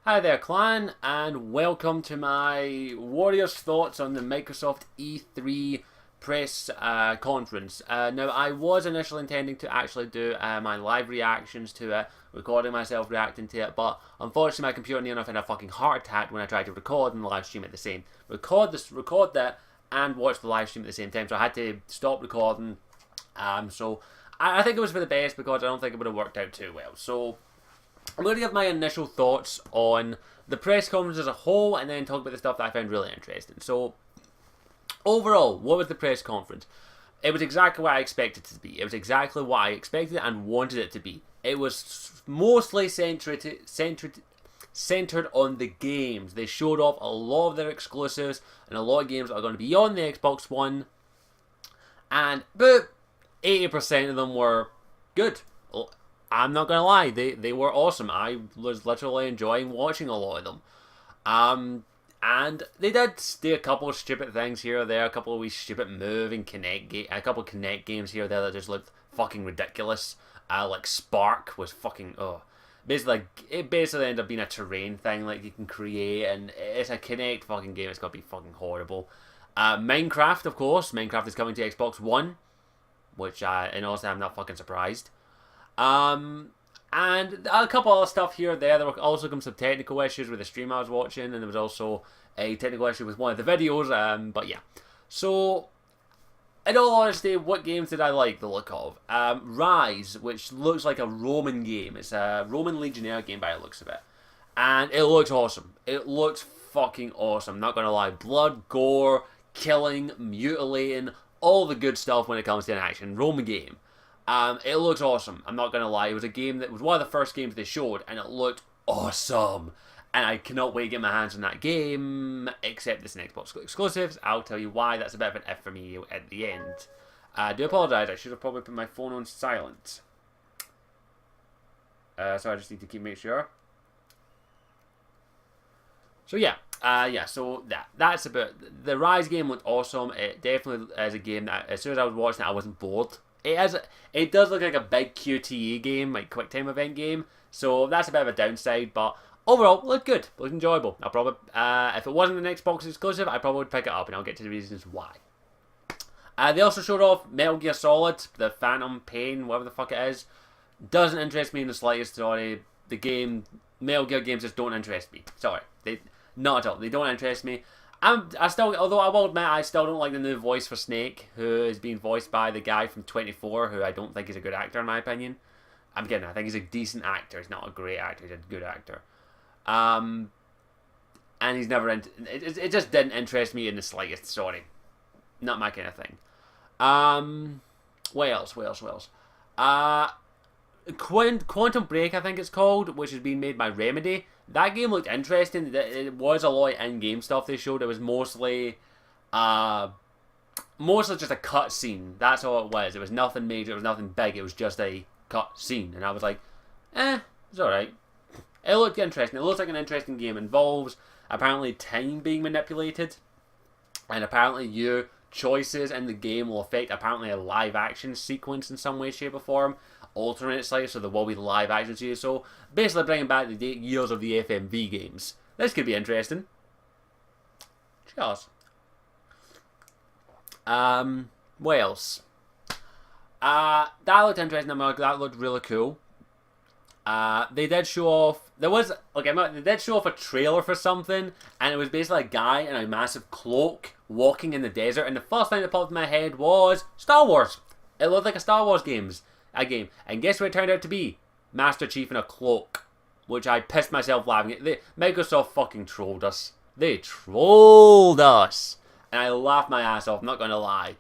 Hi there, clan, and welcome to my Warriors thoughts on the Microsoft E3 press conference. Now, I was initially intending to actually do my live reactions to it, recording myself reacting to it, but unfortunately, my computer near enough had a fucking heart attack when I tried to record and live stream at the same. Record that, and watch the live stream at the same time. So I had to stop recording. So I think it was for the best because I don't think it would have worked out too well. So I'm going to give my initial thoughts on the press conference as a whole and then talk about the stuff that I found really interesting. So, overall, what was the press conference? It was exactly what I expected it to be. It was exactly what I expected and wanted it to be. It was mostly centered on the games. They showed off a lot of their exclusives and a lot of games that are going to be on the Xbox One. And about 80% of them were good. I'm not gonna lie, they were awesome. I was literally enjoying watching a lot of them. And they did do a couple of stupid things here or there, a couple of wee stupid moving a couple of Kinect games here or there that just looked fucking ridiculous. Like Spark was fucking basically it basically ended up being a terrain thing like you can create, and it's a Kinect fucking game. It's gotta be fucking horrible. Minecraft, of course. Minecraft is coming to Xbox One, which and also I'm not fucking surprised. And a couple other stuff here or there. There were also some technical issues with the stream I was watching, and there was also a technical issue with one of the videos. But yeah. So, in all honesty, what games did I like the look of? Rise, which looks like a Roman game. It's a Roman Legionnaire game by the looks of it. And it looks awesome. It looks fucking awesome. Not gonna lie. Blood, gore, killing, mutilating, all the good stuff when it comes to an action Roman game. It looks awesome. I'm not gonna lie. It was a game that was one of the first games they showed, and it looked awesome. And I cannot wait to get my hands on that game. Except it's an Xbox exclusive. I'll tell you why. That's a bit of an F for me at the end. I do apologise. I should have probably put my phone on silent. So I just need to make sure. So yeah. So that's about the Rise game looked awesome. It definitely is a game that as soon as I was watching it, I wasn't bored. It does look like a big QTE game, like quick time event game. So that's a bit of a downside, but overall, it looked good. It looked enjoyable. I'll probably, if it wasn't an Xbox exclusive, I probably would pick it up, and I'll get to the reasons why. They also showed off Metal Gear Solid, the Phantom Pain, whatever the fuck it is. Doesn't interest me in the slightest. Sorry, the game, Metal Gear games just don't interest me. Sorry, not at all. They don't interest me. Although I will admit, I still don't like the new voice for Snake, who is being voiced by the guy from 24, who I don't think is a good actor in my opinion. I'm kidding, I think he's a decent actor. He's not a great actor, he's a good actor. And he's never, it just didn't interest me in the slightest, sorry. Not my kind of thing. What else? Quantum Break, I think it's called, which is being made by Remedy. That game looked interesting. It was a lot of in-game stuff they showed. It was mostly just a cutscene. That's all it was. It was nothing major. It was nothing big. It was just a cutscene, and I was like, it's alright. It looked interesting. It looks like an interesting game. It involves apparently time being manipulated, and apparently your choices in the game will affect apparently a live action sequence in some way, shape, or form. Alternate slice, so there will be live action series. So basically bringing back the years of the FMV games. This could be interesting. Cheers. What else? That looked interesting. That looked really cool. They did show off. They did show off a trailer for something, and it was basically a guy in a massive cloak walking in the desert. And the first thing that popped in my head was Star Wars. It looked like a Star Wars game. And guess what it turned out to be? Master Chief in a cloak. Which I pissed myself laughing at. Microsoft fucking trolled us. They trolled us. And I laughed my ass off, not gonna lie.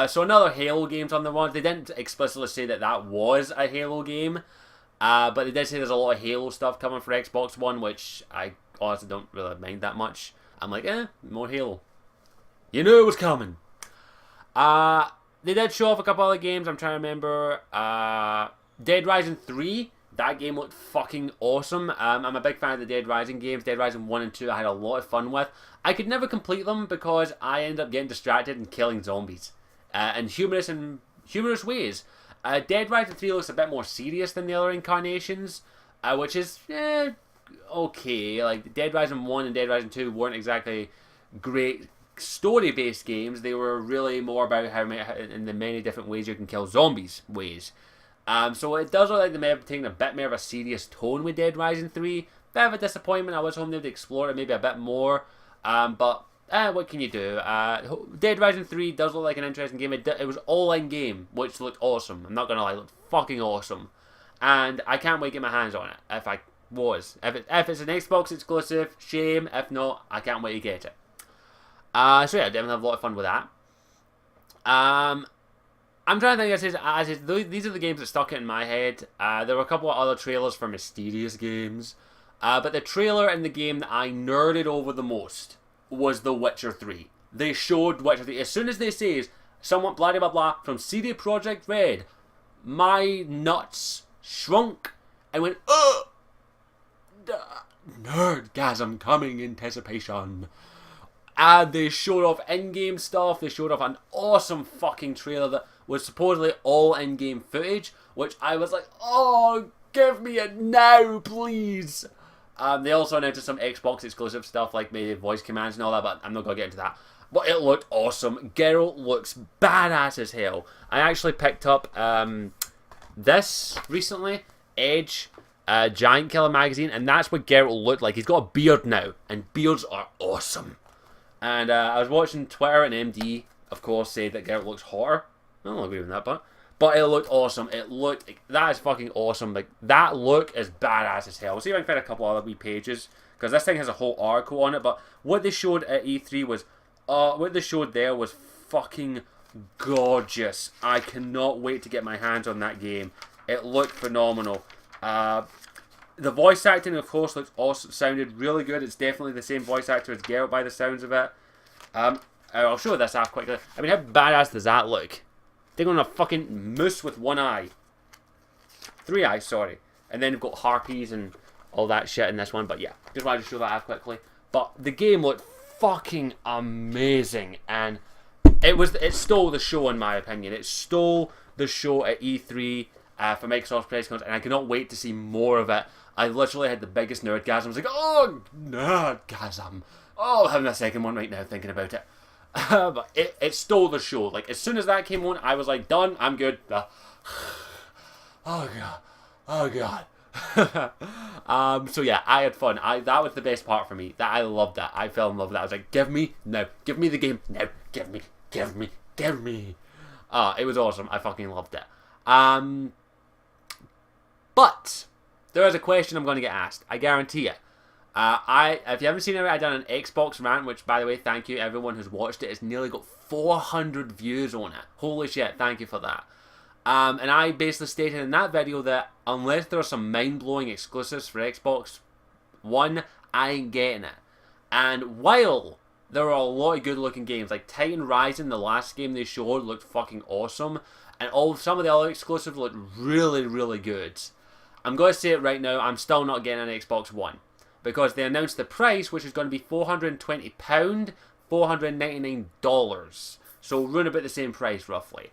So another Halo game's on the run. They didn't explicitly say that was a Halo game. But they did say there's a lot of Halo stuff coming for Xbox One, which I honestly don't really mind that much. I'm like, more Halo. You knew it was coming. They did show off a couple other games. I'm trying to remember. Dead Rising 3. That game looked fucking awesome. I'm a big fan of the Dead Rising games. Dead Rising 1 and 2 I had a lot of fun with. I could never complete them because I ended up getting distracted and killing zombies. In humorous ways. Dead Rising 3 looks a bit more serious than the other incarnations. Which is okay. Like, Dead Rising 1 and Dead Rising 2 weren't exactly great story-based games. They were really more about how in the many different ways you can kill zombies ways. So it does look like they may have taken a bit more of a serious tone with Dead Rising 3. Bit of a disappointment. I was hoping they'd explore it maybe a bit more. But what can you do? Dead Rising 3 does look like an interesting game. It was all-in game, which looked awesome. I'm not going to lie, it looked fucking awesome. And I can't wait to get my hands on it. If it's an Xbox exclusive, shame. If not, I can't wait to get it. So yeah, definitely have a lot of fun with that. I'm trying to think. These are the games that stuck in my head. There were a couple of other trailers for mysterious games, but the trailer in the game that I nerded over the most was The Witcher 3. They showed Witcher 3 as soon as they say somewhat blah blah blah from CD Projekt Red. My nuts shrunk and went nerdgasm coming anticipation. And they showed off in-game stuff. They showed off an awesome fucking trailer that was supposedly all in-game footage, which I was like, oh, give me it now, please. They also announced some Xbox exclusive stuff, like maybe voice commands and all that, but I'm not going to get into that. But it looked awesome. Geralt looks badass as hell. I actually picked up this recently, Edge, Giant Killer magazine, and that's what Geralt looked like. He's got a beard now, and beards are awesome. And I was watching Twitter, and MD, of course, said that Geralt looks hotter. I don't agree with that, but it looked awesome. That is fucking awesome. Like, that look is badass as hell. I'll see if I can find a couple other wee pages, because this thing has a whole article on it, but what they showed at E3 was, what they showed there was fucking gorgeous. I cannot wait to get my hands on that game. It looked phenomenal. The voice acting, of course, looks awesome. Sounded really good. It's definitely the same voice actor as Geralt by the sounds of it. I'll show this off quickly. I mean, how badass does that look? Taking on a fucking moose with one eye. 3 eyes, sorry. And then you've got harpies and all that shit in this one. But yeah, just wanted to show that off quickly. But the game looked fucking amazing. And it stole the show, in my opinion. It stole the show at E3 for Microsoft's press conference. And I cannot wait to see more of it. I literally had the biggest nerdgasm. I was like, oh, nerdgasm. Oh, I'm having a second one right now thinking about it. But it stole the show. Like, as soon as that came on, I was like, done, I'm good. Oh god. So yeah, I had fun. That was the best part for me. I loved that. I fell in love with that. I was like, give me the game now. Give me. It was awesome. I fucking loved it. But there is a question I'm going to get asked. I guarantee it. If you haven't seen it, I done an Xbox rant, which, by the way, thank you everyone who's watched it. It's nearly got 400 views on it. Holy shit, thank you for that. And I basically stated in that video that unless there are some mind-blowing exclusives for Xbox One, I ain't getting it. And while there are a lot of good-looking games, like Titan Rising, the last game they showed, looked fucking awesome, and some of the other exclusives looked really, really good. I'm going to say it right now, I'm still not getting an Xbox One. Because they announced the price, which is going to be £420, $499. So round about the same price, roughly.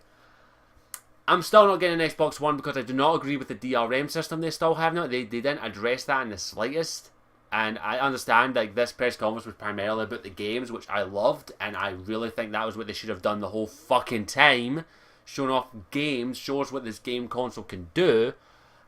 I'm still not getting an Xbox One because I do not agree with the DRM system they still have now. They didn't address that in the slightest. And I understand, like, this press conference was primarily about the games, which I loved. And I really think that was what they should have done the whole fucking time. Showing off games, shows what this game console can do.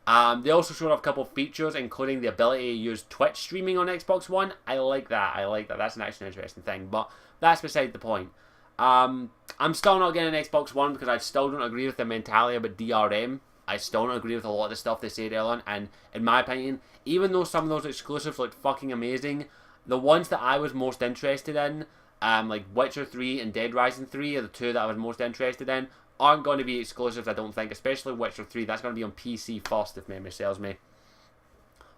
They also showed off a couple of features, including the ability to use Twitch streaming on Xbox One. I like that. That's an actually interesting thing, but that's beside the point. I'm still not getting an Xbox One because I still don't agree with the mentality about DRM. I still don't agree with a lot of the stuff they said earlier on, and in my opinion, even though some of those exclusives looked fucking amazing, the ones that I was most interested in, like Witcher 3 and Dead Rising 3 are the two that I was most interested in, aren't going to be exclusives, I don't think, especially Witcher 3. That's going to be on PC first, if memory serves me.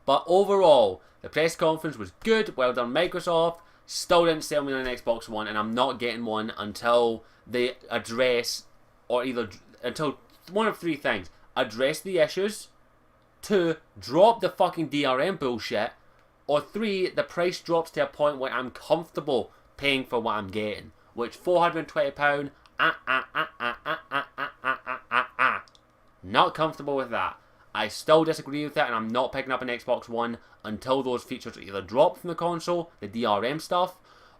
But overall, the press conference was good. Well done, Microsoft. Still didn't sell me on an Xbox One, and I'm not getting one until they address, until one of three things. Address the issues. 2, drop the fucking DRM bullshit. Or 3, the price drops to a point where I'm comfortable paying for what I'm getting. Which, £420, not comfortable with that. I still disagree with it, and I'm not picking up an Xbox One until those features are either dropped from the console, the DRM stuff,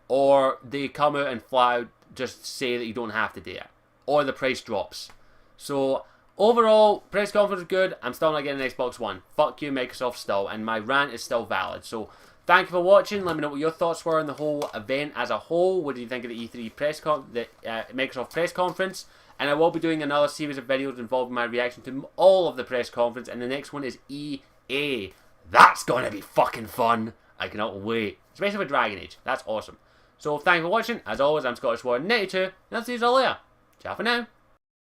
or they come out and flat out just say that you don't have to do it, or the price drops. So overall, press conference was good. I'm still not getting an Xbox One. Fuck you, Microsoft, still, and my rant is still valid. So thank you for watching. Let me know what your thoughts were on the whole event as a whole. What do you think of the E3 the Microsoft press conference? And I will be doing another series of videos involving my reaction to all of the press conference, and the next one is EA. That's gonna be fucking fun. I cannot wait. Especially with Dragon Age. That's awesome. So thank you for watching. As always, I'm Scottish Warrior 92, and I'll see you all later. Ciao for now.